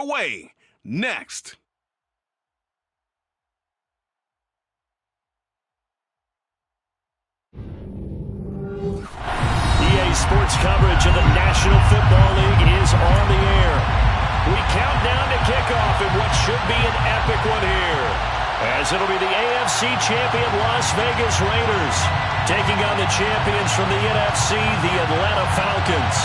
way next. EA Sports coverage of the National Football League is on the air. We count down to kickoff in what should be an epic one here, as it'll be the AFC champion Las Vegas Raiders taking on the champions from the NFC, the Atlanta Falcons.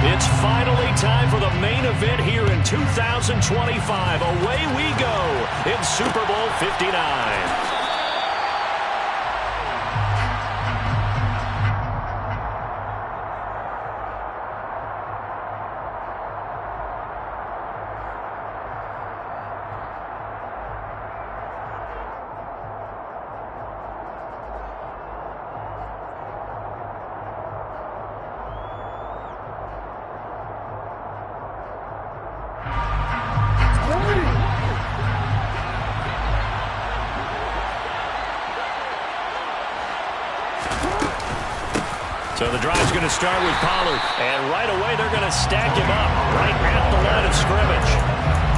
It's finally time for the main event here in 2025. Away we go in Super Bowl 59. So the drive's going to start with Pollard. And right away, they're going to stack him up right at the line of scrimmage.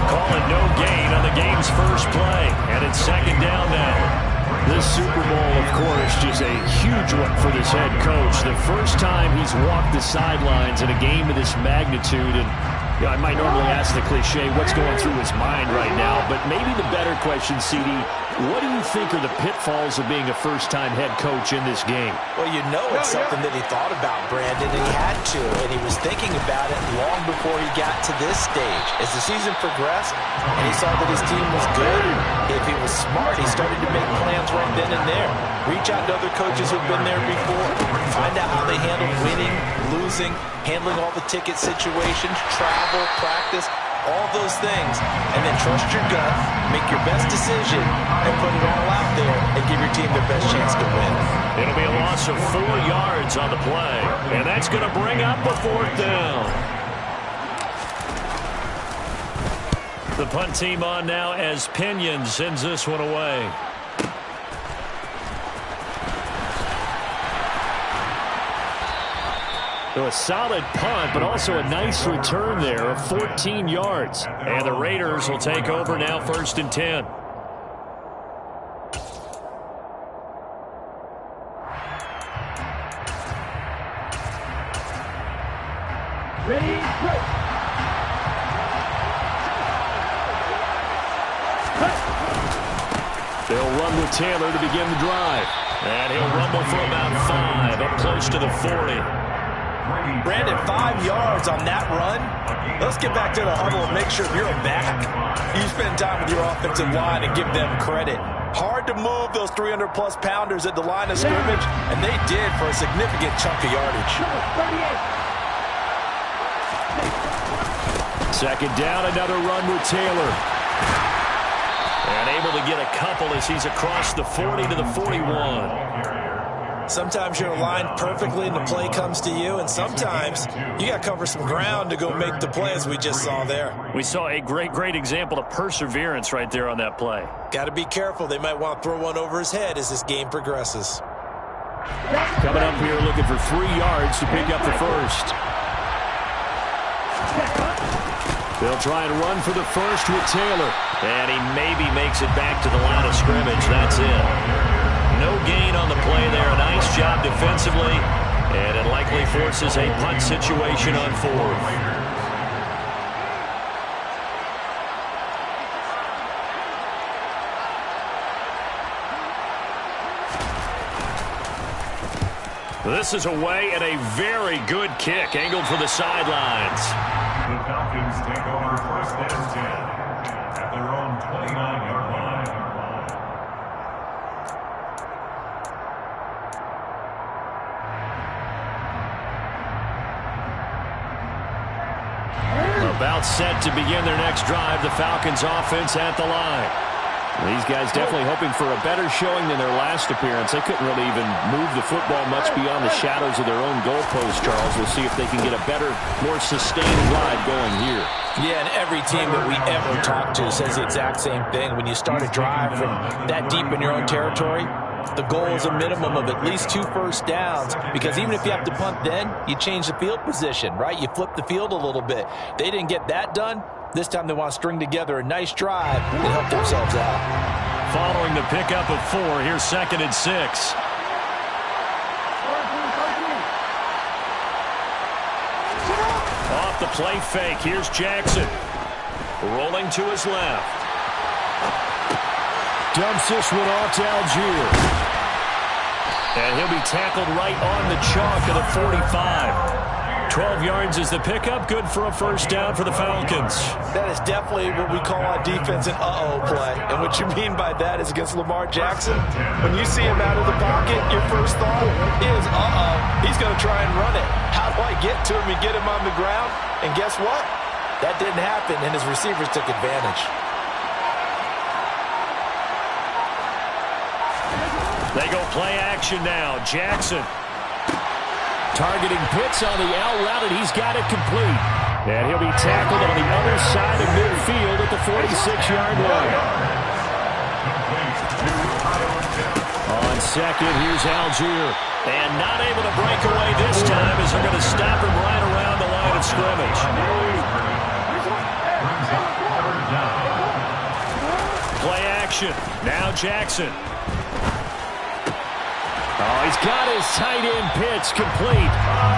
Calling no gain on the game's first play. And it's second down now. This Super Bowl, of course, just a huge one for this head coach. The first time he's walked the sidelines in a game of this magnitude. And you know, I might normally ask the cliche, what's going through his mind right now? But maybe the better question, CD, what do you think are the pitfalls of being a first-time head coach in this game? Well, you know it's something that he thought about, Brandon, and he had to. And he was thinking about it long before he got to this stage. As the season progressed and he saw that his team was good, if he was smart, he started to make plans right then and there. Reach out to other coaches who've been there before. Find out how they handle winning, losing, handling all the ticket situations, travel, practice, all those things. And then trust your gut, make your best decision, and put it all out there and give your team their best chance to win. It'll be a loss of 4 yards on the play. And that's going to bring up a fourth down. The punt team on now as Pinion sends this one away. So a solid punt, but also a nice return there of 14 yards. And the Raiders will take over now, 1st and 10. Ready, go. They'll run with Taylor to begin the drive. And he'll rumble for about 5, up close to the 40. Brandon, 5 yards on that run. Let's get back to the huddle and make sure you're a back. You spend time with your offensive line and give them credit. Hard to move those 300-plus pounders at the line of scrimmage, and they did for a significant chunk of yardage. Second down, another run with Taylor. And able to get a couple as he's across the 40 to the 41. Sometimes you're aligned perfectly and the play comes to you, and sometimes you got to cover some ground to go make the play, as we just saw there. We saw a great example of perseverance right there on that play. Got to be careful. They might want to throw one over his head as this game progresses. Coming up here looking for 3 yards to pick up the first. They'll try and run for the first with Taylor. And he maybe makes it back to the line of scrimmage. That's it. No gain on the play there. A nice job defensively. And it likely forces a punt situation on 4th. This is away and a very good kick angled for the sidelines. The Falcons take over 1st and 10 at their own 29-yard line. About set to begin their next drive, the Falcons offense at the line. These guys definitely hoping for a better showing than their last appearance. They couldn't really even move the football much beyond the shadows of their own goalpost, Charles. We'll see if they can get a better, more sustained drive going here. Yeah, and every team that we ever talk to says the exact same thing. When you start a drive from that deep in your own territory, the goal is a minimum of at least 2 first downs, because even if you have to punt then, you change the field position, right? You flip the field a little bit. They didn't get that done. This time they want to string together a nice drive and help themselves out. Following the pickup of 4, here's 2nd and 6. Off the play fake, here's Jackson. Rolling to his left. Dumps this one off to Algier. And he'll be tackled right on the chalk of the 45. 12 yards is the pickup. Good for a first down for the Falcons. That is definitely what we call on defense an uh-oh play. And what you mean by that is against Lamar Jackson, when you see him out of the pocket, your first thought is, uh-oh, he's going to try and run it. How do I get to him and get him on the ground? And guess what? That didn't happen, and his receivers took advantage. They go play action now. Jackson targeting Pitts on the out route, and he's got it complete. And he'll be tackled on the other side of midfield at the 46-yard line. On second, here's Algier. And not able to break away this time as they're going to stop him right around the line of scrimmage. Play action. Now Jackson. Oh, he's got his tight end Pitts complete.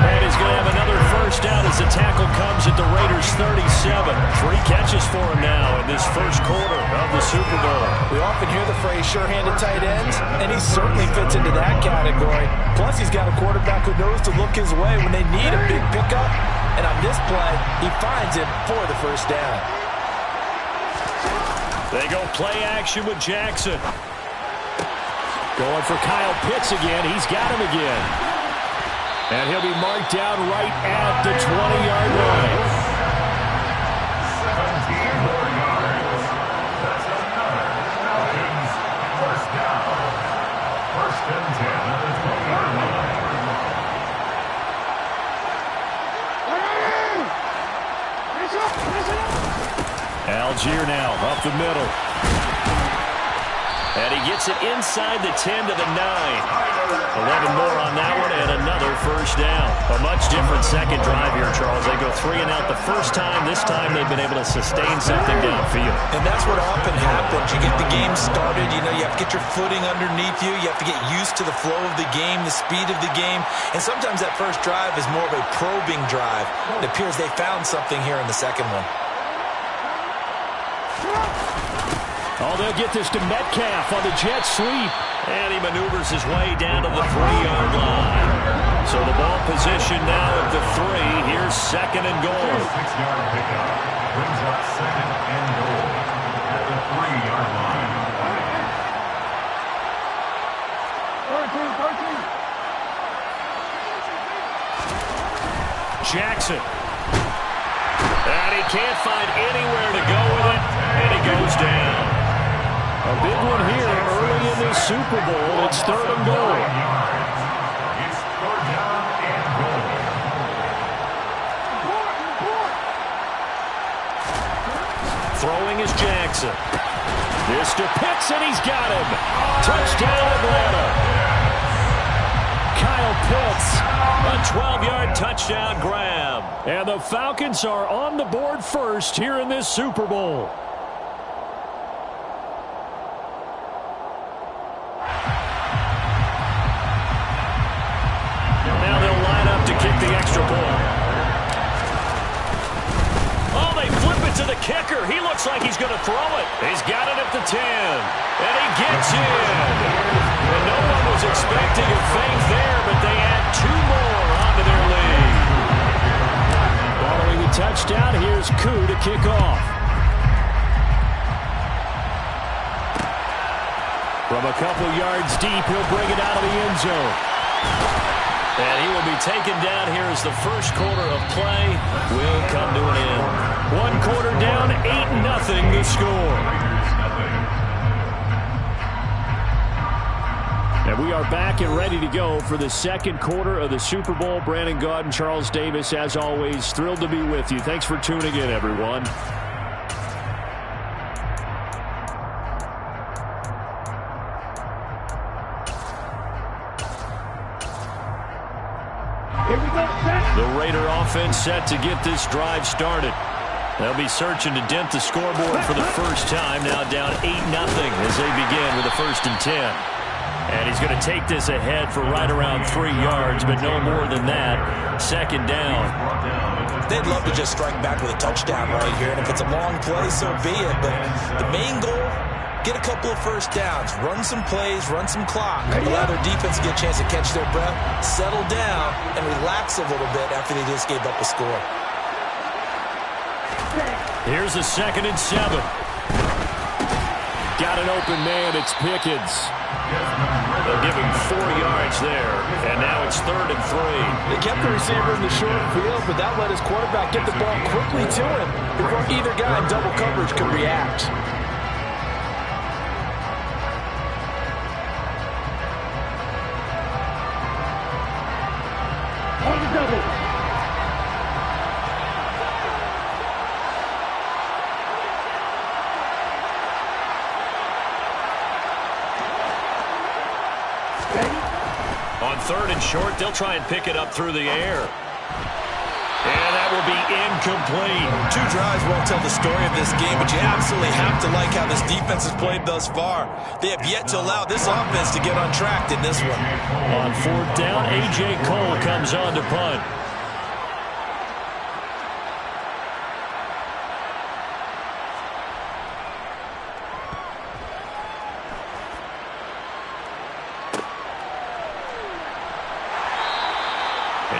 And he's going to have another first down as the tackle comes at the Raiders' 37. 3 catches for him now in this first quarter of the Super Bowl. We often hear the phrase sure-handed tight ends, and he certainly fits into that category. Plus, he's got a quarterback who knows to look his way when they need a big pickup. And on this play, he finds it for the first down. They go play action with Jackson. Going for Kyle Pitts again. He's got him again. And he'll be marked down right at the 20-yard line. 17 more yards. That's another Falcons first down. 1st and 10 at the 20-yard line. Algier now up the middle. And he gets it inside the 10 to the 9. 11 more on that one and another first down. A much different second drive here, Charles. They go 3 and out the first time. This time they've been able to sustain something downfield. And that's what often happens. You get the game started. You know, you have to get your footing underneath you. You have to get used to the flow of the game, the speed of the game. And sometimes that first drive is more of a probing drive. It appears they found something here in the second one. Oh, they'll get this to Metcalf on the jet sweep. And he maneuvers his way down to the 3-yard line. So the ball position now at the 3. Here's 2nd and goal. 6-yard pickup brings up 2nd and goal at the 3-yard line. 13. Jackson. And he can't find anywhere to go with it. And he goes down. A big one here early in this Super Bowl. It's 3rd and goal. It's 3rd down and goal. Throwing is Jackson. This to Pitts, and he's got him. Touchdown, Atlanta. Kyle Pitts, a 12-yard touchdown grab. And the Falcons are on the board first here in this Super Bowl. Now they'll line up to kick the extra point. Oh, they flip it to the kicker. He looks like he's going to throw it. He's got it at the 10. And he gets in. And no one was expecting a fake there, but they add 2 more onto their lead. Following the touchdown, here's Koo to kick off. From a couple yards deep, he'll bring it out of the end zone. And he will be taken down here as the first quarter of play will come to an end. 1 quarter down, 8-0 the score. And we are back and ready to go for the second quarter of the Super Bowl. Brandon Gaudin, Charles Davis, as always, thrilled to be with you. Thanks for tuning in, everyone. Here we go, set. The Raider offense set to get this drive started. They'll be searching to dent the scoreboard for the first time. Now down 8-0 as they begin with a 1st and 10. And he's going to take this ahead for right around 3 yards, but no more than that. 2nd down. They'd love to just strike back with a touchdown right here, and if it's a long play, so be it. But the main goal, get a couple of first downs, run some plays, run some clock, allow their defense to get a chance to catch their breath, settle down, and relax a little bit after they just gave up a score. Here's a 2nd and 7. Got an open man. It's Pickens. They'll give him 4 yards there, and now it's 3rd and 3. They kept the receiver in the short field, but that let his quarterback get the ball quickly to him before either guy in double coverage could react. On the double. On 3rd and short, they'll try and pick it up through the air. And that will be incomplete. 2 drives won't tell the story of this game, but you absolutely have to like how this defense has played thus far. They have yet to allow this offense to get on track in this one. On 4th down, A.J. Cole comes on to punt.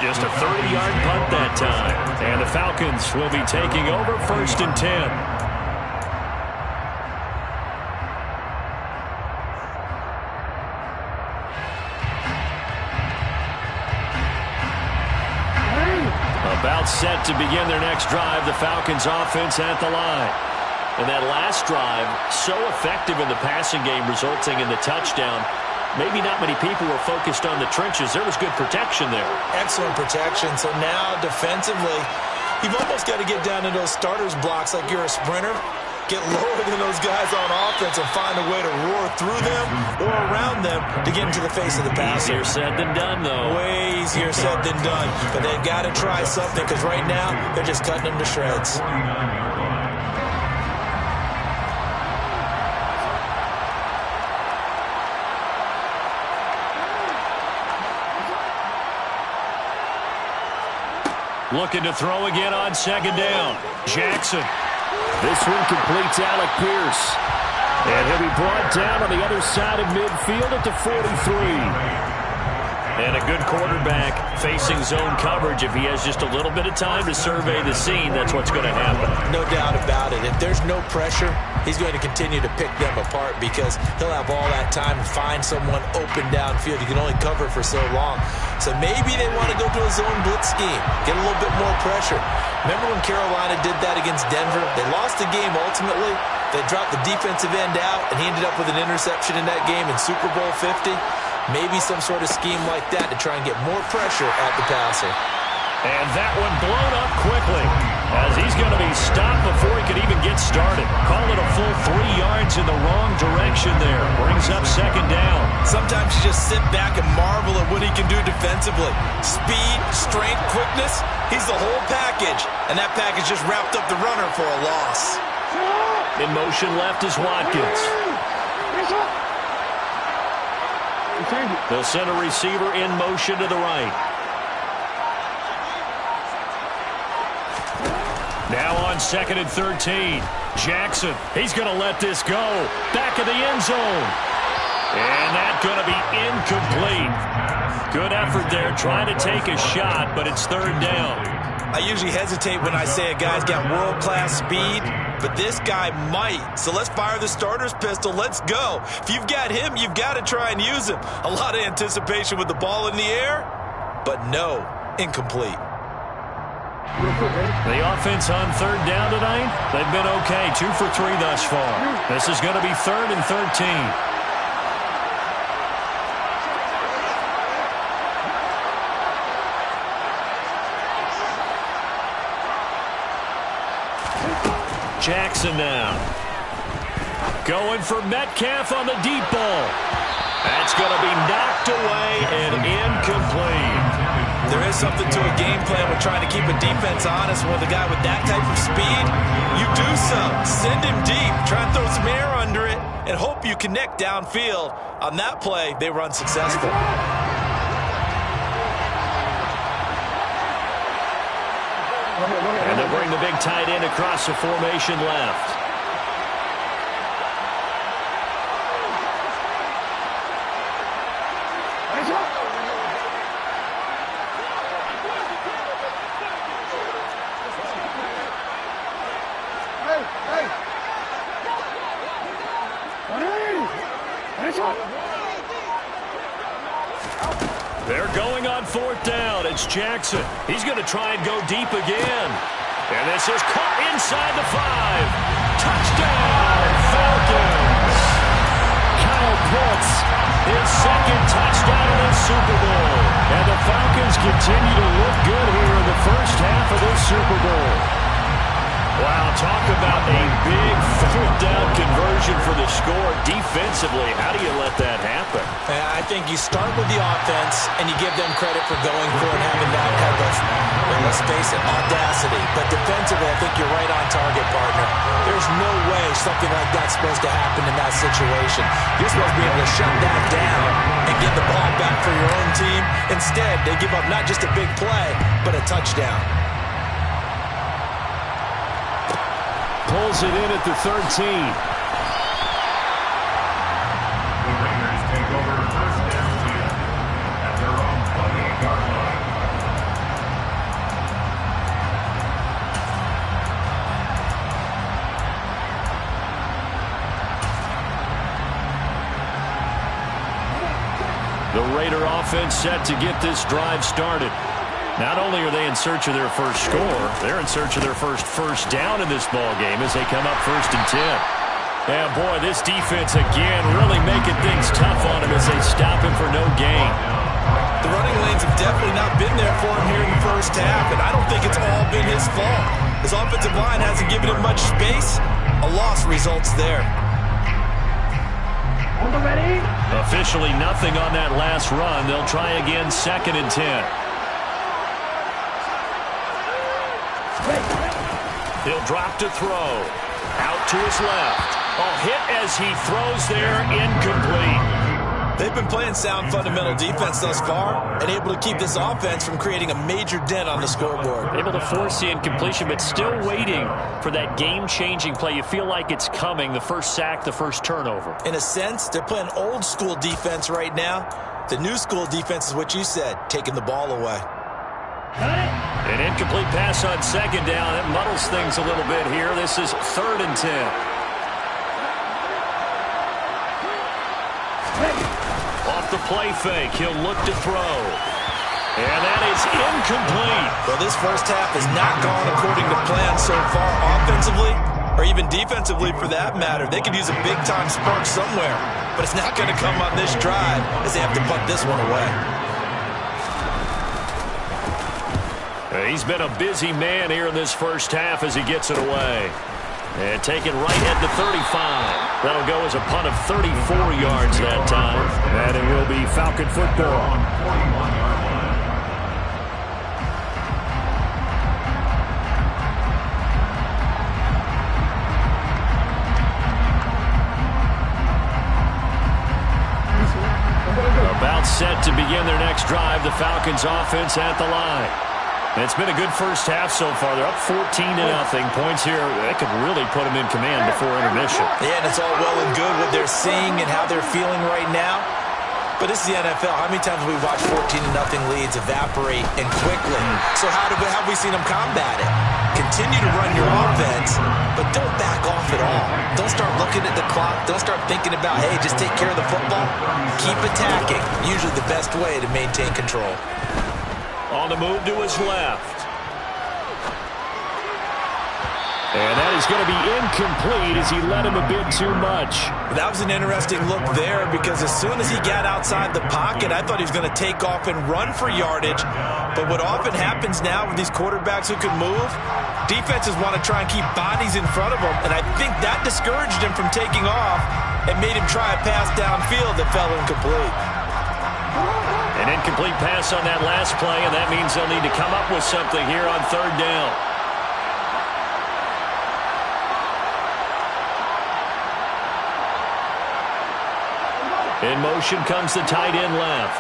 Just a 30-yard punt that time. And the Falcons will be taking over 1st and 10. About set to begin their next drive, the Falcons offense at the line. And that last drive, so effective in the passing game, resulting in the touchdown. Maybe not many people were focused on the trenches. There was good protection there. Excellent protection. So now defensively, you've almost got to get down to those starters blocks like you're a sprinter. Get lower than those guys on offense and find a way to roar through them or around them to get into the face of the passer. Easier said than done, though. Way easier said than done. But they've got to try something because right now they're just cutting them to shreds. Looking to throw again on 2nd down. Jackson. This one completes Alec Pierce. And he'll be brought down on the other side of midfield at the 43. And a good quarterback facing zone coverage. If he has just a little bit of time to survey the scene, that's what's going to happen. No doubt about it. If there's no pressure, he's going to continue to pick them apart because he'll have all that time to find someone open downfield. You can only cover for so long. So maybe they want to go to a zone blitz scheme, get a little bit more pressure. Remember when Carolina did that against Denver? They lost the game ultimately. They dropped the defensive end out, and he ended up with an interception in that game in Super Bowl 50. Maybe some sort of scheme like that to try and get more pressure at the passer. And that one blown up quickly as he's going to be stopped before he could even get started. Call it a full 3 yards in the wrong direction there. Brings up 2nd down. Sometimes you just sit back and marvel at what he can do defensively. Speed, strength, quickness, he's the whole package. And that package just wrapped up the runner for a loss. In motion left is Watkins. They'll send a receiver in motion to the right. Now on 2nd and 13. Jackson, he's going to let this go. Back of the end zone. And that's going to be incomplete. Good effort there trying to take a shot, but it's 3rd down. I usually hesitate when I say a guy's got world-class speed, but this guy might. So let's fire the starter's pistol. Let's go. If you've got him, you've got to try and use him. A lot of anticipation with the ball in the air, but no, incomplete. The offense on 3rd down tonight, they've been okay. 2 for 3 thus far. This is going to be 3rd and 13. Jackson now. Going for Metcalf on the deep ball. That's going to be knocked away and incomplete. There is something to a game plan with trying to keep a defense honest with a guy with that type of speed. You do some. Send him deep. Try and throw some air under it and hope you connect downfield. On that play, they were unsuccessful. And they'll bring the big tight end across the formation left. They're going on 4th down. It's Jackson. He's going to try and go deep again. And this is caught inside the 5. Touchdown, Falcons. Kyle Pitts, his 2nd touchdown of the Super Bowl. And the Falcons continue to look good here in the first half of this Super Bowl. Wow, talk about a big 4th down conversion for the score. Defensively, how do you let that happen? I think you start with the offense, and you give them credit for going for it, having that type of, well, let's face it, audacity. But defensively, I think you're right on target, partner. There's no way something like that's supposed to happen in that situation. You're supposed to be able to shut that down and get the ball back for your own team. Instead, they give up not just a big play, but a touchdown. Pulls it in at the 13. The Raiders take over 1st and 10 at their own 28-yard line. The Raider offense set to get this drive started. Not only are they in search of their first score, they're in search of their first down in this ball game as they come up 1st and 10. Yeah, boy, this defense again really making things tough on him as they stop him for no gain. The running lanes have definitely not been there for him here in the first half, and I don't think it's all been his fault. His offensive line hasn't given him much space. A loss results there. Officially nothing on that last run. They'll try again 2nd and 10. He'll drop to throw. Out to his left. A hit as he throws there, incomplete. They've been playing sound fundamental defense thus far and able to keep this offense from creating a major dent on the scoreboard. Able to force the incompletion, but still waiting for that game-changing play. You feel like it's coming, the first sack, the first turnover. In a sense, they're playing old school defense right now. The new school defense is what you said, taking the ball away. An incomplete pass on 2nd down. It muddles things a little bit here. This is 3rd and 10. Off the play fake, he'll look to throw. And that is incomplete. Well, this first half has not gone according to plan so far offensively, or even defensively for that matter. They could use a big-time spark somewhere, but it's not going to come on this drive as they have to punt this one away. He's been a busy man here in this first half as he gets it away. And taken right at the 35. That'll go as a punt of 34 yards that time. And it will be Falcon football. About set to begin their next drive. The Falcons offense at the line. It's been a good first half so far. They're up 14-0. Points here, that could really put them in command before intermission. Yeah, and it's all well and good what they're seeing and how they're feeling right now. But this is the NFL. How many times have we watched 14-0 leads evaporate and quickly? So how have we seen them combat it? Continue to run your offense, but don't back off at all. Don't start looking at the clock. Don't start thinking about, hey, just take care of the football. Keep attacking. Usually the best way to maintain control. On the move to his left. And that is going to be incomplete as he led him a bit too much. That was an interesting look there because as soon as he got outside the pocket, I thought he was going to take off and run for yardage. But what often happens now with these quarterbacks who can move, defenses want to try and keep bodies in front of them. And I think that discouraged him from taking off and made him try a pass downfield that fell incomplete. An incomplete pass on that last play, and that means they'll need to come up with something here on third down. In motion comes the tight end left.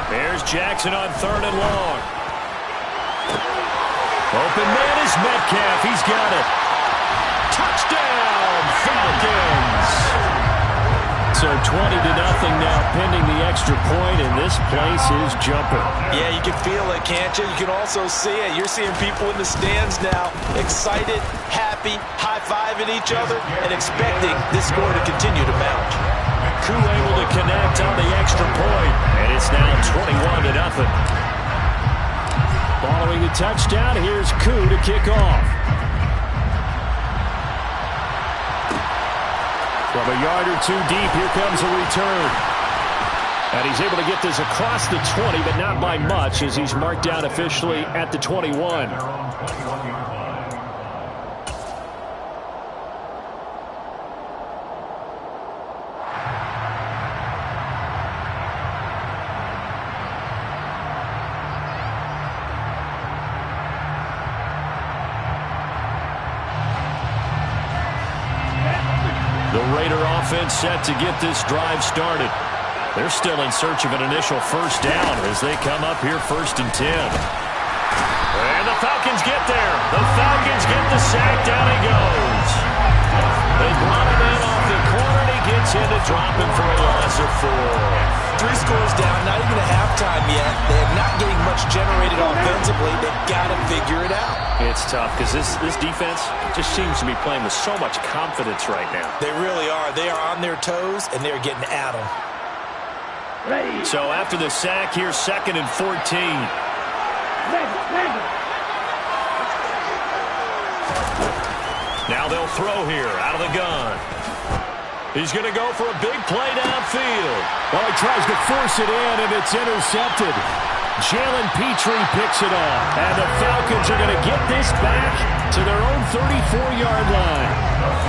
There's Jackson on third and long. Open man is Metcalf. He's got it. Touchdown, Falcons. So 20-0 now pending the extra point, and this place is jumping. Yeah, you can feel it, can't you? You can also see it. You're seeing people in the stands now, excited, happy, high-fiving each other, and expecting this score to continue to mount. Koo able to connect on the extra point, and it's now 21-0. Following the touchdown, here's Koo to kick off. From a yard or two deep, here comes a return. And he's able to get this across the 20, but not by much, as he's marked down officially at the 21. The Raider offense set to get this drive started. They're still in search of an initial first down as they come up here 1st and 10. And the Falcons get there. The Falcons get the sack. Down he goes. They brought him in off the corner, and he gets in to drop him for a loss of 4. 3 scores down, not even a halftime yet. They're not getting much generated offensively. They've got to figure it out. It's tough because this defense just seems to be playing with so much confidence right now. They really are. They are on their toes, and they're getting at them. So after the sack, here's 2nd and 14. Now they'll throw here out of the gun. He's going to go for a big play downfield. Well, he tries to force it in, and it's intercepted. Jalen Petrie picks it off, and the Falcons are going to get this back to their own 34-yard line.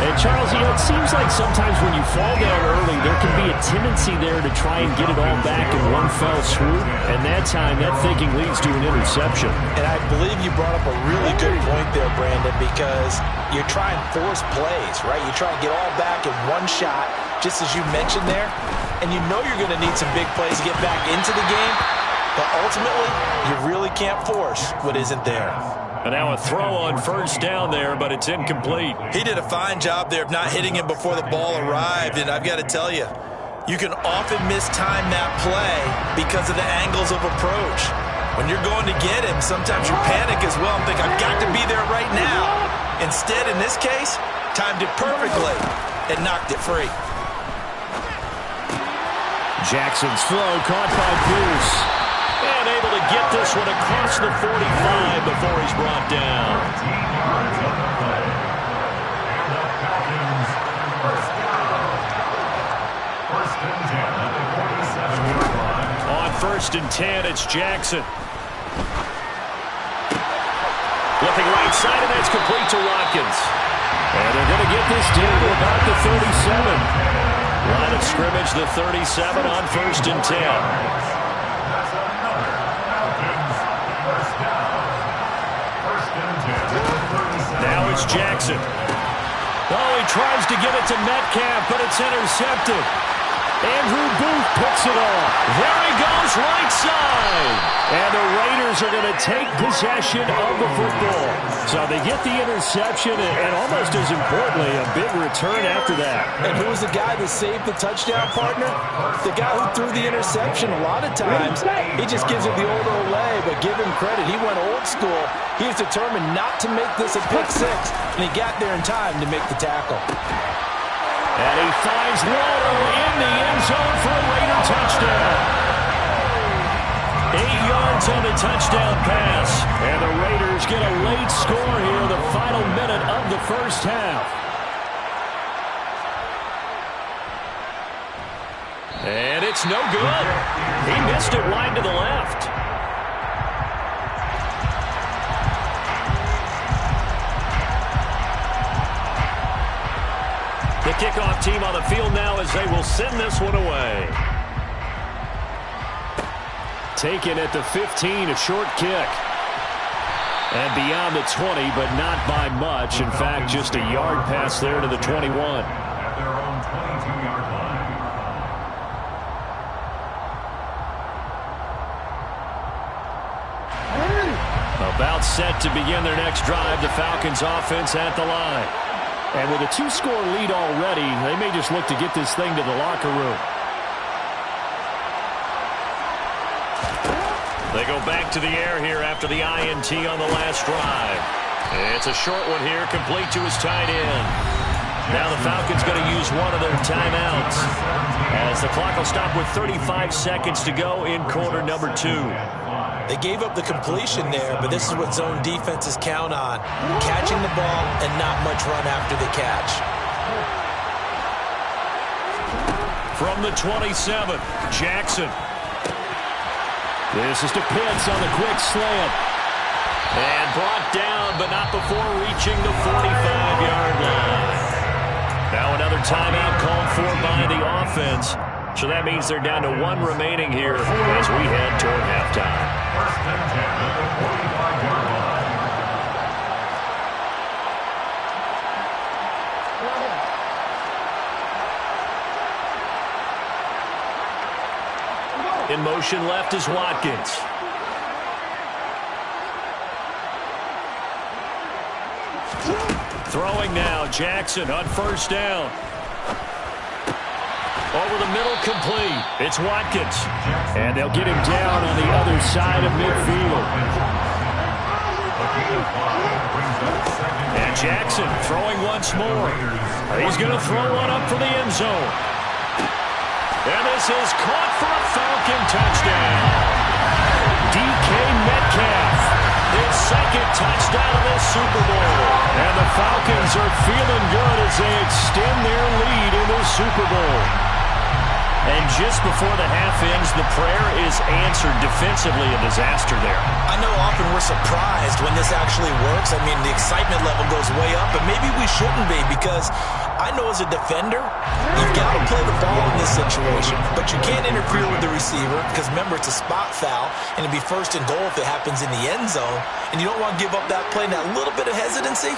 And, Charles, you know, it seems like sometimes when you fall down early, there can be a tendency there to try and get it all back in one fell swoop. And that time, that thinking leads to an interception. And I believe you brought up a really good point there, Brandon, because you're trying to force plays, right? You try and get all back in one shot, just as you mentioned there. And you know you're going to need some big plays to get back into the game. But ultimately, you really can't force what isn't there. And now a throw on first down there, but it's incomplete. He did a fine job there of not hitting him before the ball arrived. And I've got to tell you, you can often mistime that play because of the angles of approach. When you're going to get him, sometimes you panic as well and think, I've got to be there right now. Instead, in this case, timed it perfectly and knocked it free. Jackson's throw caught by Pierce. And able to get this one across the 45 before he's brought down. On 1st and 10, it's Jackson. Looking right side, and that's complete to Watkins. And they're going to get this down to about the 37. Line of scrimmage, the 37 on 1st and 10. Now it's Jackson. Oh, he tries to get it to Metcalf, but it's intercepted. Andrew Booth picks it off. There he goes, right side. And the Raiders are going to take possession of the football. So they get the interception, and almost as importantly, a big return after that. And who was the guy that saved the touchdown, partner? The guy who threw the interception. A lot of times, he just gives it the old Olay, but give him credit. He went old school. He was determined not to make this a pick six, and he got there in time to make the tackle. And he finds Waller in the end zone for a Raider touchdown. 8 yards on the touchdown pass. And the Raiders get a late score here, the final minute of the first half. And it's no good. He missed it wide to the left. The kickoff team on the field now as they will send this one away. Taken at the 15, a short kick. And beyond the 20, but not by much. In fact, just a yard pass there to the 21. At their own 22-yard line. About set to begin their next drive, the Falcons offense at the line. And with a 2-score lead already, they may just look to get this thing to the locker room. They go back to the air here after the INT on the last drive. It's a short one here, complete to his tight end. Now the Falcons going to use one of their timeouts as the clock will stop with 35 seconds to go in quarter number 2. They gave up the completion there, but this is what zone defenses count on. Catching the ball and not much run after the catch. From the 27, Jackson. This is to Pitts on the quick slant. And brought down, but not before reaching the 45-yard line. Now another timeout called for by the offense. So that means they're down to 1 remaining here as we head toward halftime. First and 10 at the 45-yard line. In motion left is Watkins. Throwing now, Jackson on first down. Over the middle, complete. It's Watkins. And they'll get him down on the other side of midfield. And Jackson throwing once more. He's going to throw one up for the end zone. And this is caught for a Falcon touchdown. DK Metcalf, his second touchdown of this Super Bowl. And the Falcons are feeling good as they extend their lead in this Super Bowl. And just before the half ends, the prayer is answered defensively. A disaster there. I know often we're surprised when this actually works. I mean, the excitement level goes way up, but maybe we shouldn't be because I know as a defender, you've got to play the ball in this situation, but you can't interfere with the receiver because, remember, it's a spot foul, and it'd be first and goal if it happens in the end zone, and you don't want to give up that play. And that little bit of hesitancy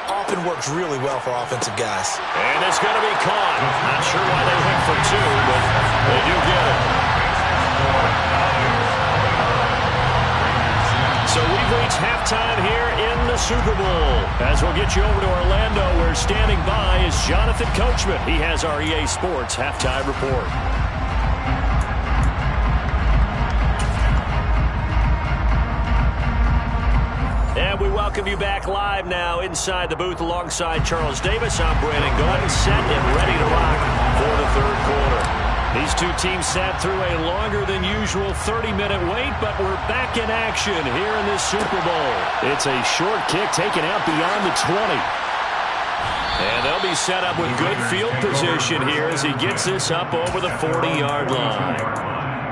often works really well for offensive guys. And it's going to be caught. Not sure why they went for 2, but they do get it. So we've reached halftime here in the Super Bowl. As we'll get you over to Orlando, where standing by is Jonathan Coachman. He has our EA Sports halftime report. And we welcome you back live now inside the booth alongside Charles Davis. I'm Brandon Gordon, set and ready to rock for the third quarter. These two teams sat through a longer than usual 30-minute wait, but we're back in action here in this Super Bowl. It's a short kick taken out beyond the 20. And they'll be set up with good field position here as he gets this up over the 40-yard line.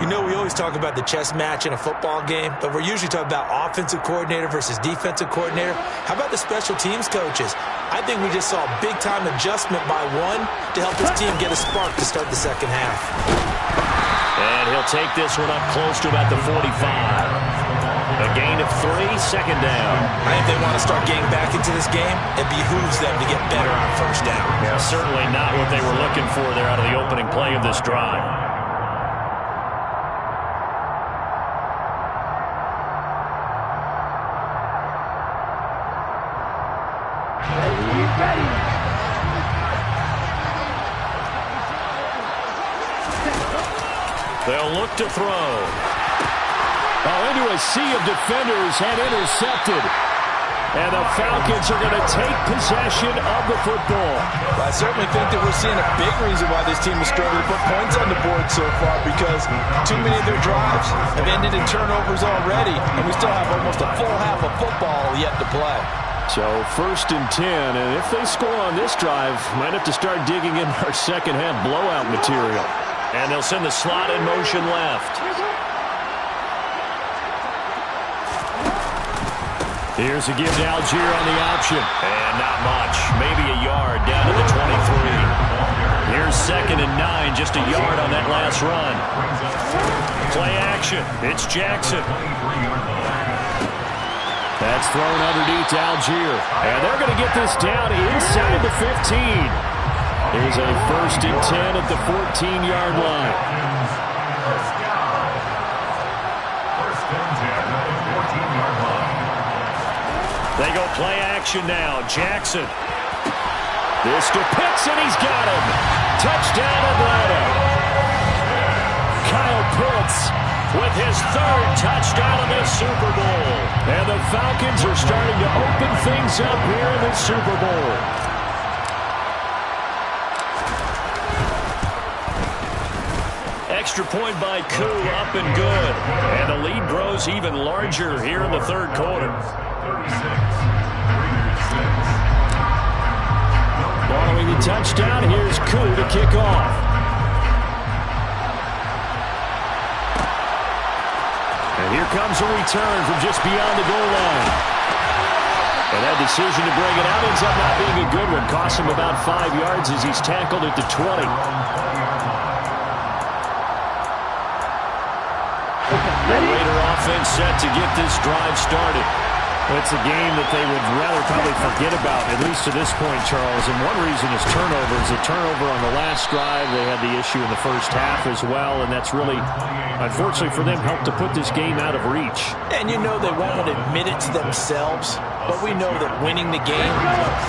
You know, we always talk about the chess match in a football game, but we're usually talking about offensive coordinator versus defensive coordinator. How about the special teams coaches? I think we just saw a big-time adjustment by one to help his team get a spark to start the second half. And he'll take this one up close to about the 45. A gain of 3, second down. I think they want to start getting back into this game. It behooves them to get better on first down. Yeah, certainly not what they were looking for there out of the opening play of this drive. They'll look to throw. Oh, into a sea of defenders and intercepted. And the Falcons are going to take possession of the football. I certainly think that we're seeing a big reason why this team is struggling to put points on the board so far, because too many of their drives have ended in turnovers already, and we still have almost a full half of football yet to play. So 1st and 10, and if they score on this drive, might have to start digging in our second half blowout material. And they'll send the slot in motion left. Here's a give to Algier on the option. And not much. Maybe a yard down to the 23. Here's 2nd and 9. Just a yard on that last run. Play action. It's Jackson. That's thrown underneath to Algier. And they're going to get this down inside the 15. Here's a 1st and 10 at the 14-yard line. First down. 1st and 10 at the 14-yard line. They go play action now. Jackson. This to Pitts, and he's got him. Touchdown, Atlanta. Kyle Pitts with his 3rd touchdown of this Super Bowl. And the Falcons are starting to open things up here in the Super Bowl. Extra point by Koo, up and good. And the lead grows even larger here in the 3rd quarter. Following the touchdown, here's Koo to kick off. And here comes a return from just beyond the goal line. And that decision to bring it out ends up not being a good one. Costs him about 5 yards as he's tackled at the 20. The Raider offense set to get this drive started. It's a game that they would rather probably forget about, at least to this point, Charles. And one reason is turnovers. A turnover on the last drive. They had the issue in the first half as well, and that's really, unfortunately for them, helped to put this game out of reach. And you know they won't want to admit it to themselves, but we know that winning the game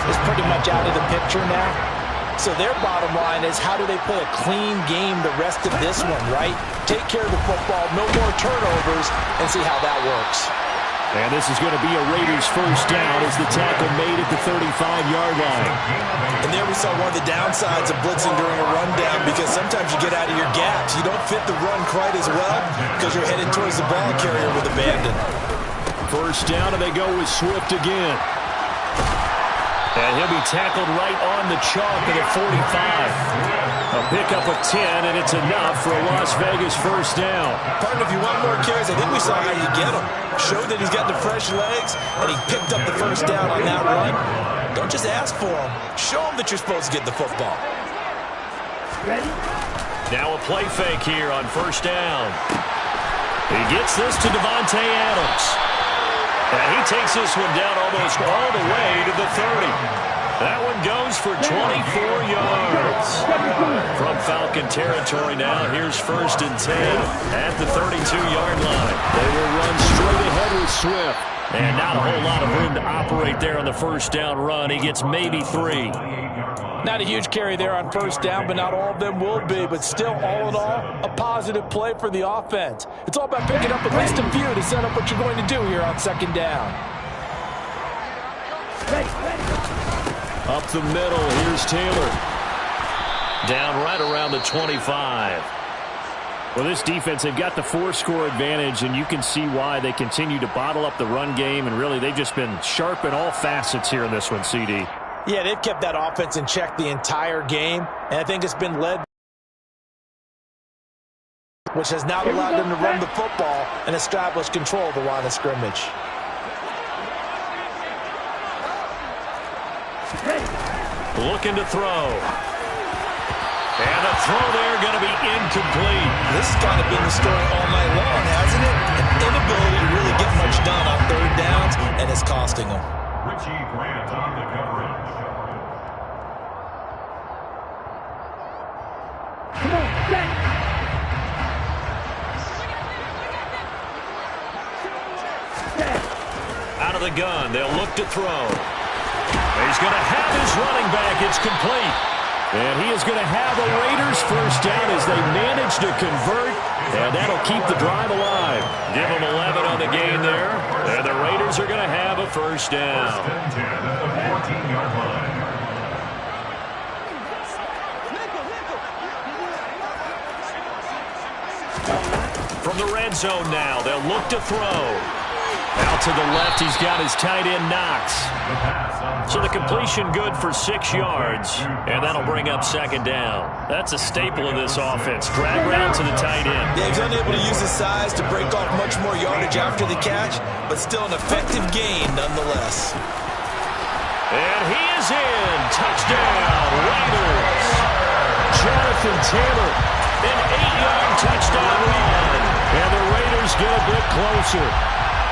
is pretty much out of the picture now. So their bottom line is, how do they play a clean game the rest of this one, right? Take care of the football, no more turnovers, and see how that works. And this is going to be a Raiders 1st down as the tackle made at the 35-yard line. And there we saw one of the downsides of blitzing during a rundown, because sometimes you get out of your gaps. You don't fit the run quite as well because you're headed towards the ball carrier with abandon. 1st down, and they go with Swift again. And he'll be tackled right on the chalk at the 45. A pickup of 10, and it's enough for a Las Vegas 1st down. Partner, if you want more carries, I think we saw how you get them. Showed that he's got the fresh legs, and he picked up the 1st down on that run. Don't just ask for him. Show him that you're supposed to get the football. Ready? Now a play fake here on 1st down. He gets this to Devontae Adams. And he takes this one down almost all the way to the 30. That one goes for 24 yards. From Falcon territory now, here's 1st and 10 at the 32-yard line. They will run straight ahead with Swift. And not a whole lot of room to operate there on the 1st down run. He gets maybe 3. Not a huge carry there on 1st down, but not all of them will be. But still, all in all, a positive play for the offense. It's all about picking up at least a few to set up what you're going to do here on 2nd down. Up the middle, here's Taylor. Down right around the 25. Well, this defense, they've got the 4-score advantage, and you can see why they continue to bottle up the run game, and really they've just been sharp in all facets here in this one, CD. Yeah, they've kept that offense in check the entire game, and I think it's been led, which has now allowed them to run the football and establish control of the line of scrimmage. Looking to throw. And the throw there going to be incomplete. This has kind of been the story all night long, hasn't it? An inability to really get much done on 3rd downs, and it's costing them. Richie Grant on the coverage. Come on, set. Out of the gun, they'll look to throw. He's going to have his running back. It's complete. And he is going to have a Raiders 1st down as they manage to convert. And that'll keep the drive alive. Give them 11 on the game there. And the Raiders Eagles are going to have a first down. First and 10 at the 14-yard line. From the red zone now, they'll look to throw. Out to the left, he's got his tight end, Knox. So the completion good for 6 yards, and that'll bring up second down. That's a staple of this offense. Drag route to the tight end. Yeah, he's unable to use his size to break off much more yardage after the catch, but still an effective gain nonetheless. And he is in. Touchdown, Raiders. Jonathan Taylor, an 8-yard touchdown run. And the Raiders get a bit closer.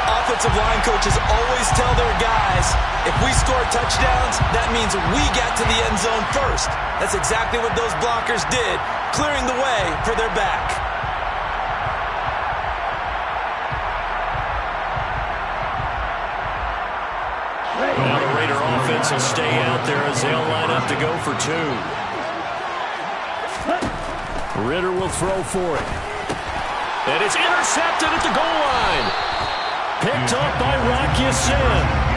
Offensive line coaches always tell their guys, if we score touchdowns, that means we got to the end zone first. That's exactly what those blockers did, clearing the way for their back. Now the Raider offense will stay out there as they'll line up to go for 2. Ritter will throw for it. And it's intercepted at the goal line. Picked up by Rocky Sin.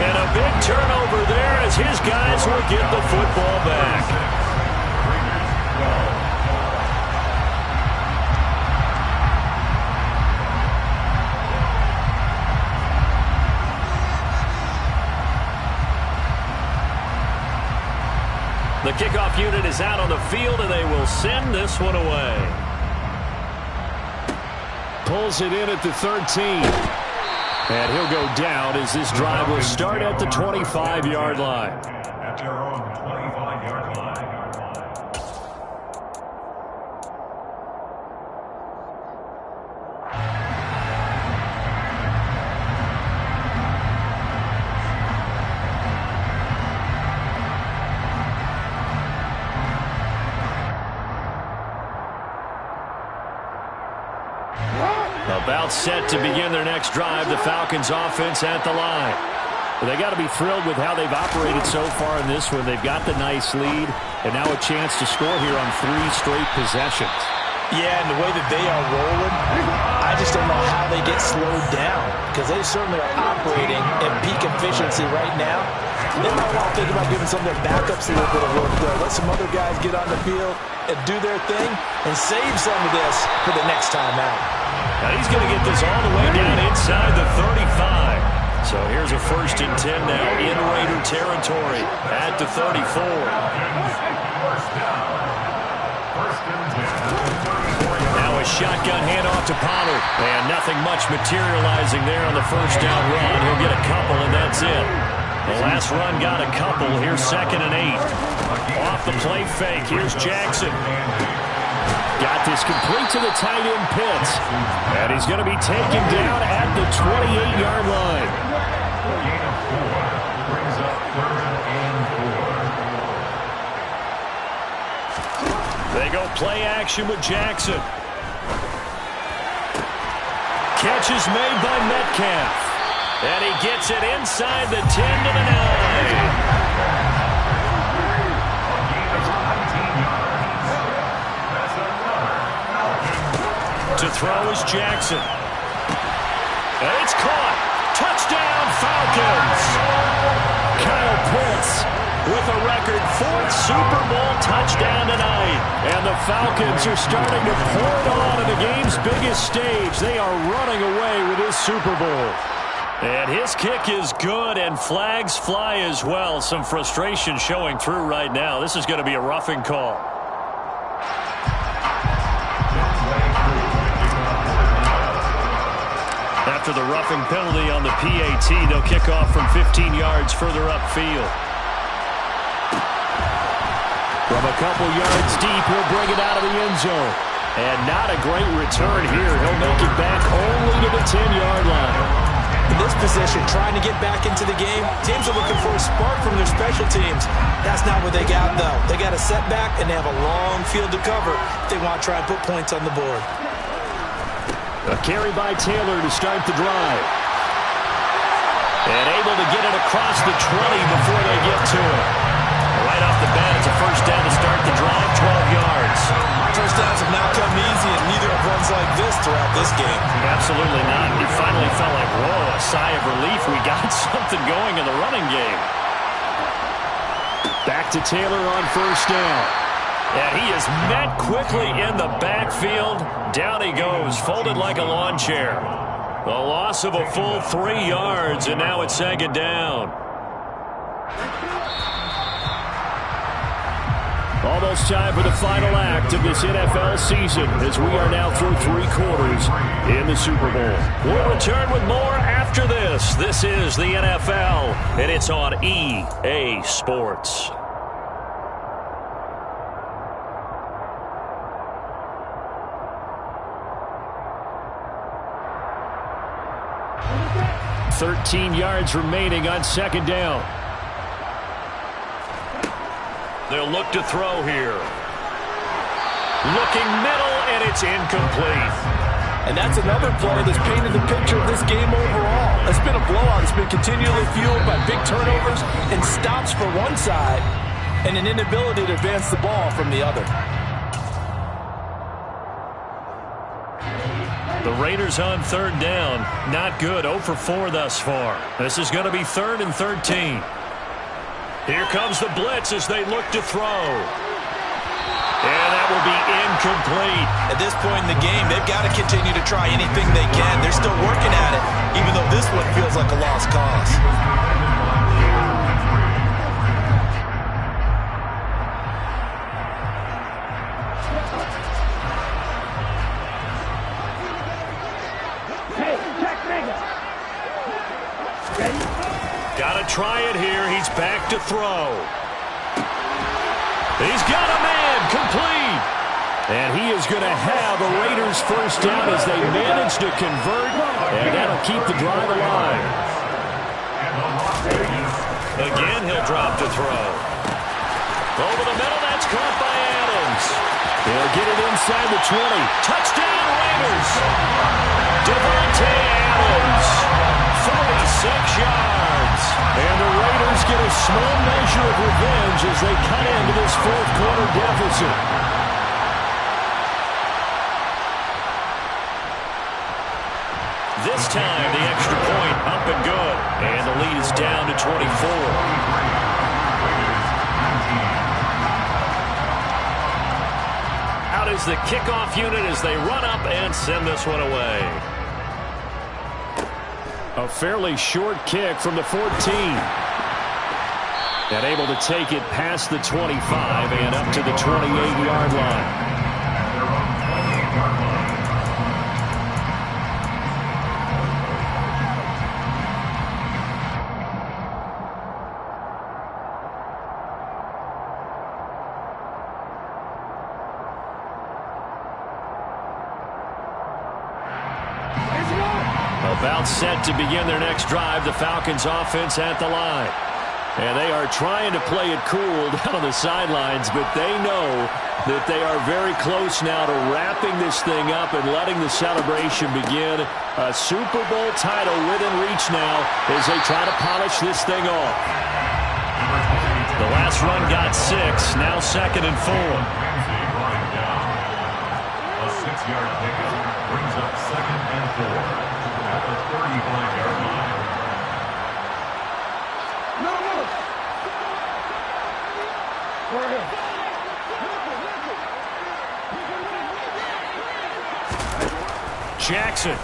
And a big turnover there as his guys will get the football back. The kickoff unit is out on the field, and they will send this one away. Pulls it in at the 13. And he'll go down as this drive will start at the 25-yard line. At their own 25-yard line. About set to begin their next drive, the Falcons offense at the line. They got to be thrilled with how they've operated so far in this one. They've got the nice lead, and now a chance to score here on 3 straight possessions. Yeah, and the way that they are rolling, I just don't know how they get slowed down, because they certainly are operating at peak efficiency right now. They might want to think about giving some of their backups a little bit of work, though. Let some other guys get on the field and do their thing and save some of this for the next time out. Now he's going to get this all the way down inside the 35. So here's a 1st and 10 now in Raider territory at the 34. Now a shotgun handoff to Pollard. And nothing much materializing there on the first down run. He'll get a couple, and that's it. The last run got a couple. Here's 2nd and 8. Off the play fake. Here's Jackson. Got this complete to the tight end Pitts. And he's going to be taken down at the 28-yard line. Gain of 4 brings up 3rd and 4. They go play action with Jackson. Catch is made by Metcalf. And he gets it inside the 10 to the 9. To throw is Jackson. And it's caught. Touchdown, Falcons. Kyle Pitts with a record 4th Super Bowl touchdown tonight. And the Falcons are starting to pour it on in the game's biggest stage. They are running away with this Super Bowl. And his kick is good, and flags fly as well. Some frustration showing through right now. This is going to be a roughing call. After the roughing penalty on the PAT, they'll kick off from 15 yards further upfield. From a couple yards deep, he'll bring it out of the end zone. And not a great return here. He'll make it back only to the 10-yard line. In this position, trying to get back into the game, teams are looking for a spark from their special teams. That's not what they got, though. They got a setback, and they have a long field to cover if they want to try and put points on the board. A carry by Taylor to start the drive. And able to get it across the 20 before they get to it. Right off the bat, it's a first down to start the drive, 12 yards. First downs have not come easy, and neither have run things like this throughout this game. Absolutely not. It finally felt like, whoa, a sigh of relief. We got something going in the running game. Back to Taylor on first down. And he is met quickly in the backfield. Down he goes, folded like a lawn chair. A loss of a full 3 yards, and now it's second down. Almost time for the final act of this NFL season as we are now through 3 quarters in the Super Bowl. We'll return with more after this. This is the NFL, and it's on EA Sports. "13 yards remaining on second down. They'll look to throw here. Looking middle, and it's incomplete. And that's another play that's painted the picture of this game overall. It's been a blowout. It's been continually fueled by big turnovers and stops for one side and an inability to advance the ball from the other. The Raiders on third down. Not good. 0 for 4 thus far. This is going to be 3rd and 13. Here comes the blitz as they look to throw. And that will be incomplete. At this point in the game, they've got to continue to try anything they can. They're still working at it, even though this one feels like a lost cause. Got to try it here. He's back to throw. He's got a man complete. And he is going to have a Raiders first down as they manage to convert. And that'll keep the drive alive. Again, he'll drop to throw. Over the middle, that's caught by Adams. They'll get it inside the 20. Touchdown, Raiders. Devontae Adams. 46 yards. And the Raiders get a small measure of revenge as they cut into this fourth quarter deficit. This time, the extra point up and good. And the lead is down to 24. Out is the kickoff unit as they run up and send this one away. A fairly short kick from the 14. And able to take it past the 25 and up to the 28-yard line. About set to begin their next drive, the Falcons offense at the line. And they are trying to play it cool down on the sidelines, but they know that they are very close now to wrapping this thing up and letting the celebration begin. A Super Bowl title within reach now as they try to polish this thing off. The last run got 6, now 2nd and 4. A 6-yard pickup brings up 2nd and 4. At the 35-yard line. Jackson.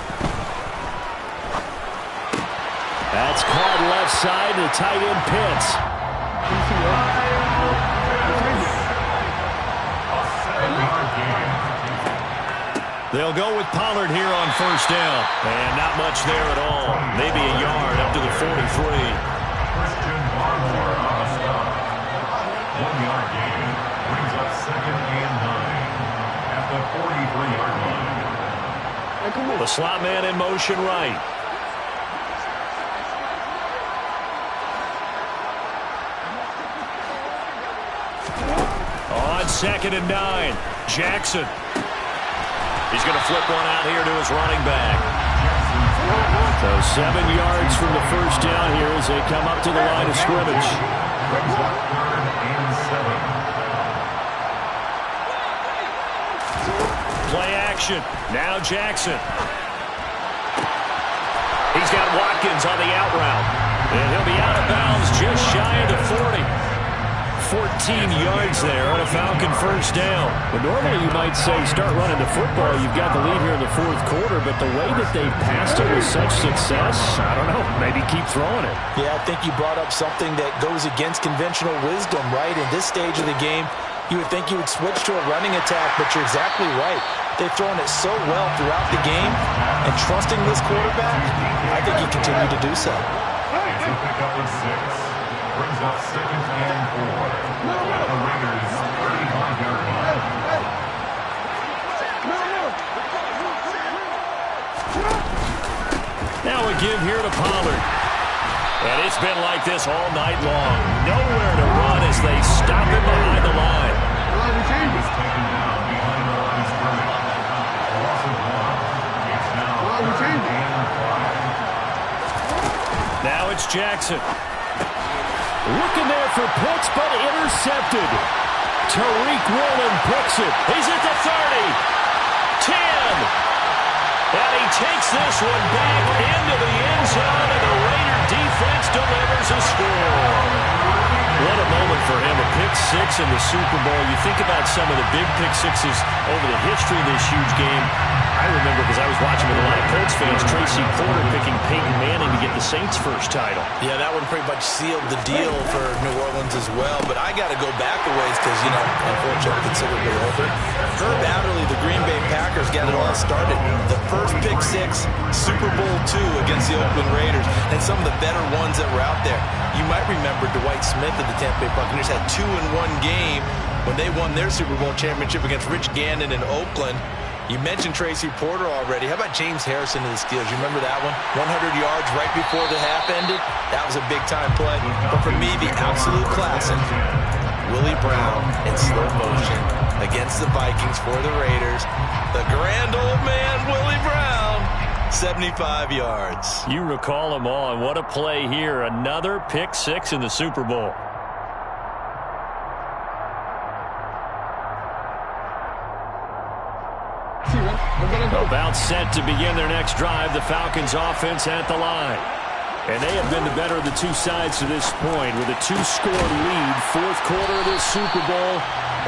That's caught left side, the tight end Pitts. A 7-yard gain. They'll go with Pollard here on first down. And not much there at all. Maybe a yard up to the 43. Christian Barmore on the stop. 1-yard gain brings up 2nd and 9 at the 43-yard line. The slot man in motion right. On 2nd and 9, Jackson. He's going to flip one out here to his running back. So 7 yards from the first down here as they come up to the line of scrimmage. Brings up 3rd and 7. Play action. Now Jackson. He's got Watkins on the out route. And he'll be out of bounds just shy of the 40. 14 yards there on a Falcon first down. Well, normally you might say start running the football. You've got the lead here in the fourth quarter, but the way that they've passed it with such success, I don't know, maybe keep throwing it. Yeah, I think you brought up something that goes against conventional wisdom, right? In this stage of the game, you would think you would switch to a running attack, but you're exactly right. They've thrown it so well throughout the game, and trusting this quarterback, I think he continued to do so. It's a pickup of 6. Brings up 2nd and 4. At the Raiders' 35-yard line. Now a give here to Pollard. And it's been like this all night long. Nowhere to run as they stop him behind the line. He was taken down behind the line of scrimmage. A loss of 1. It's now 3rd and 5. Now it's Jackson. Looking there for Pitts, but intercepted. Tariq Woolen picks it. He's at the 30. 10. And he takes this one back into the end zone, and the Raider defense delivers a score. What a moment for him, a pick-6 in the Super Bowl. You think about some of the big pick-6s over the history of this huge game. I remember, because I was watching with a lot of Colts fans, Tracy Porter picking Peyton Manning to get the Saints' first title. Yeah, that one pretty much sealed the deal for New Orleans as well. But I got to go back a ways because, you know, unfortunately, considerably older. Herb Adderley, the Green Bay Packers, got it all started. The first pick-6, Super Bowl II against the Oakland Raiders, and some of the better ones that were out there. You might remember Dwight Smith of the Tampa Bay Buccaneers had 2 in one game when they won their Super Bowl championship against Rich Gannon in Oakland. You mentioned Tracy Porter already. How about James Harrison of the Steelers? You remember that one? 100 yards right before the half ended. That was a big-time play. But for me, the absolute classic, Willie Brown in slow motion against the Vikings for the Raiders. The grand old man, Willie Brown, 75 yards. You recall them all, and what a play here. Another pick-6 in the Super Bowl. About set to begin their next drive, the Falcons offense at the line. And they have been the better of the two sides to this point with a 2-score lead, fourth quarter of this Super Bowl,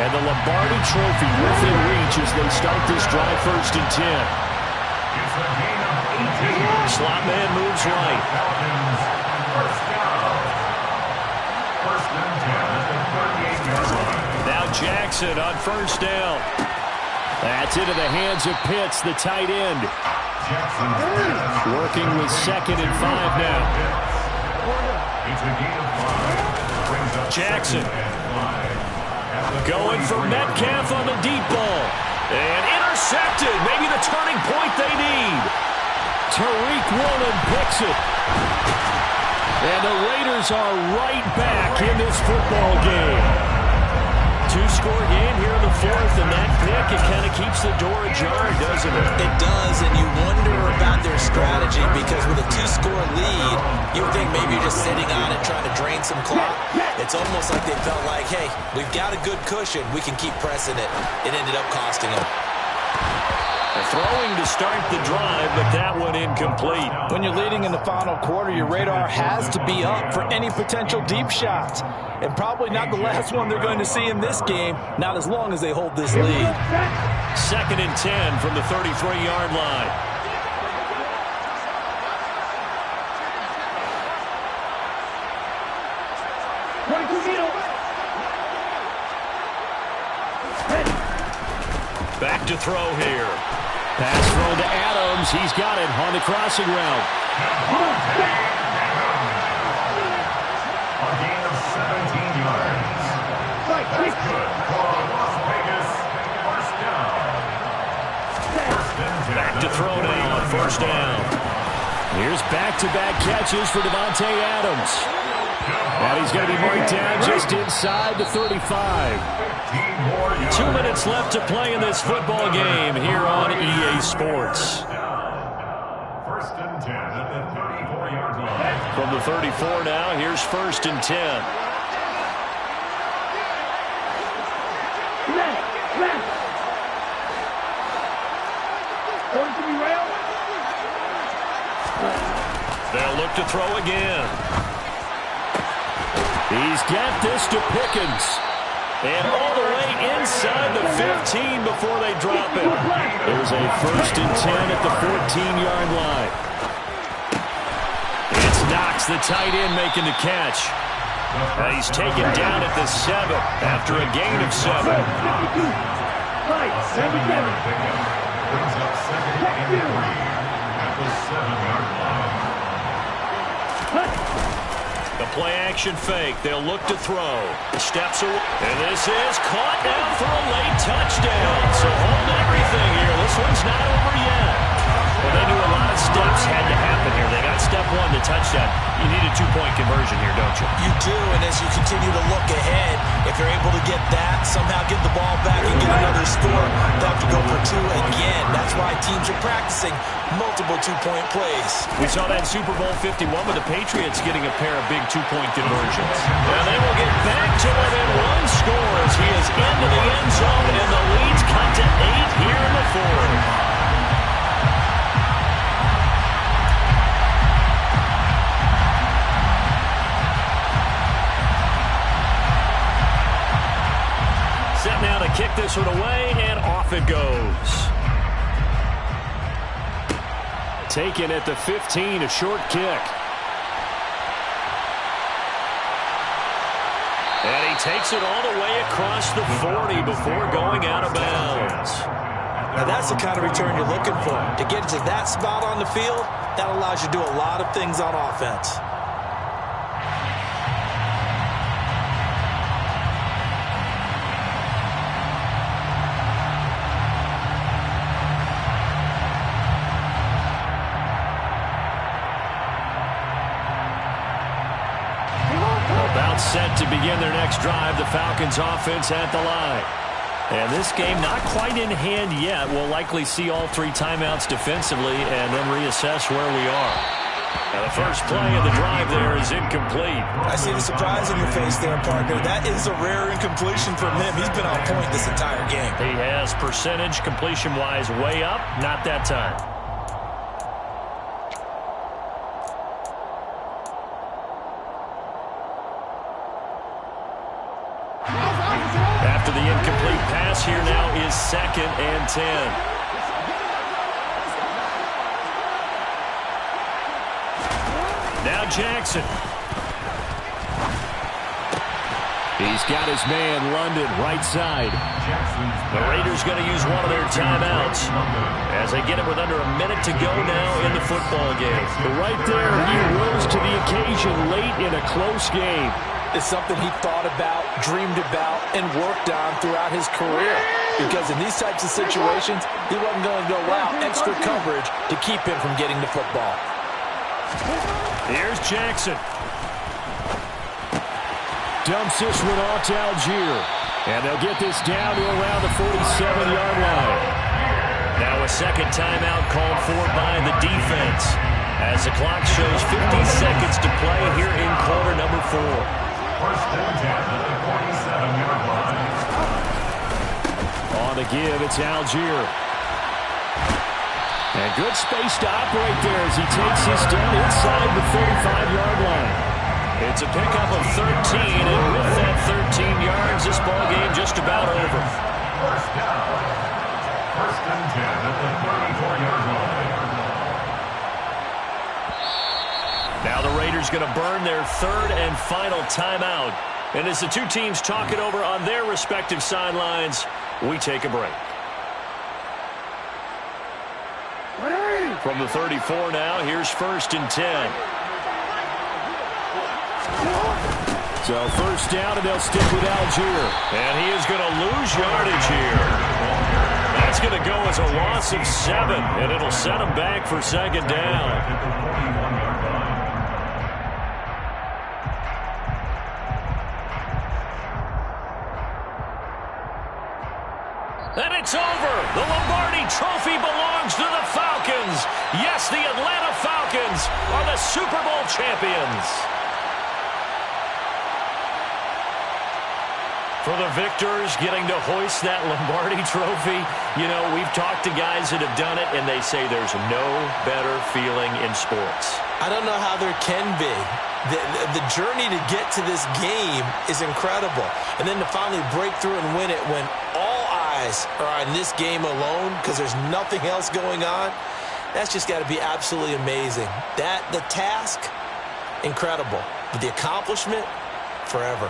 and the Lombardi Trophy within reach as they start this drive 1st and 10. It's a gain of 18. Slot man moves right. Falcons, first down. 1st and 10 at the 38-yard line. Now Jackson on 1st down. That's into the hands of Pitts, the tight end. Working with 2nd and 5 now. It's a gain of 5. Jackson going for Metcalf on the deep ball. And intercepted. Maybe the turning point they need. Tariq Woolen picks it. And the Raiders are right back in this football game. 2-score game here in the 4th, and that pick, it kind of keeps the door ajar, doesn't it? It does, and you wonder about their strategy because with a 2-score lead, you would think maybe you're just sitting on it trying to drain some clock. It's almost like they felt like, hey, we've got a good cushion. We can keep pressing it. It ended up costing them. Throwing to start the drive, but that one incomplete. When you're leading in the final quarter, your radar has to be up for any potential deep shots. And probably not the last one they're going to see in this game, not as long as they hold this lead. 2nd and 10 from the 33-yard line. Back to throw here. Pass thrown to Adams. He's got it on the crossing route. A gain of 17 yards. That's good for Las Vegas. 1st down. 1st and 10. Back to throw now on 1st down. Here's back-to-back catches for Davante Adams. And he's going to be marked down just inside the 35. 2 minutes left to play in this football game here on EA Sports. 1st and 10 at the 34-yard line. From the 34 now, here's 1st and 10. look to throw again. He's got this to Pickens. And all the way inside the 15 before they drop it. There's a 1st and 10 at the 14-yard line. It's Knox, the tight end, making the catch. He's taken down at the 7 after a gain of 7. 7-yard pickup brings up 2nd and 3 at the 7-yard line. The play-action fake. They'll look to throw. Steps away. And this is caught down for a late touchdown. So hold everything here. This one's not over yet. Well, they knew a lot of steps had to happen here. They got step 1, the touchdown. You need a 2-point conversion here, don't you? You do, and as you continue to look ahead, if you're able to get that, somehow get the ball back and get another score, they'll have to go for 2 again. That's why teams are practicing multiple 2-point plays. We saw that in Super Bowl 51 with the Patriots getting a pair of big 2-point conversions. And they will get back to it, and 1 scores. He is into the end zone, and the lead's cut to 8 here in the 4th. Set now to kick this one away, and off it goes. Taken at the 15, a short kick. And he takes it all the way across the 40 before going out of bounds. Now that's the kind of return you're looking for. To get to that spot on the field, that allows you to do a lot of things on offense. Set to begin their next drive, the Falcons offense at the line. And this game not quite in hand yet. We'll likely see all 3 timeouts defensively and then reassess where we are. Now the first play of the drive there is incomplete. I see the surprise on your face there, partner. That is a rare incompletion from him. He's been on point this entire game. He has percentage completion-wise way up, not that time. After the incomplete pass, here now is 2nd and 10. Now Jackson. He's got his man, London, right side. The Raiders going to use one of their timeouts as they get it with under a minute to go now in the football game. Right there, he rose to the occasion late in a close game. It's something he thought about, dreamed about, and worked on throughout his career. Because in these types of situations, he wasn't going to go out extra coverage to keep him from getting the football. Here's Jackson. Dumps this one off to Algier. And they'll get this down to around the 47-yard line. Now a second timeout called for by the defense as the clock shows 50 seconds to play here in quarter number 4. 1st and 10 at the 47-yard line. On the give, it's Algier. And good space to operate there as he takes this down inside the 35-yard line. It's a pickup of 13, and with that 13 yards, this ball game just about over. 1st down. 1st and 10 at the 34-yard line. Now the Raiders going to burn their 3rd and final timeout. And as the 2 teams talk it over on their respective sidelines, we take a break. From the 34 now, here's 1st and 10. So 1st down, and they'll stick with Algier. And he is going to lose yardage here. That's going to go as a loss of 7, and it'll set him back for 2nd down. And it's over. The Lombardi Trophy belongs to the Falcons. Yes, the Atlanta Falcons are the Super Bowl champions. For the victors, getting to hoist that Lombardi trophy, you know, we've talked to guys that have done it, and they say there's no better feeling in sports. I don't know how there can be. The journey to get to this game is incredible. And then to finally break through and win it when all eyes are on this game alone because there's nothing else going on, that's just got to be absolutely amazing. The task, incredible. But the accomplishment, forever.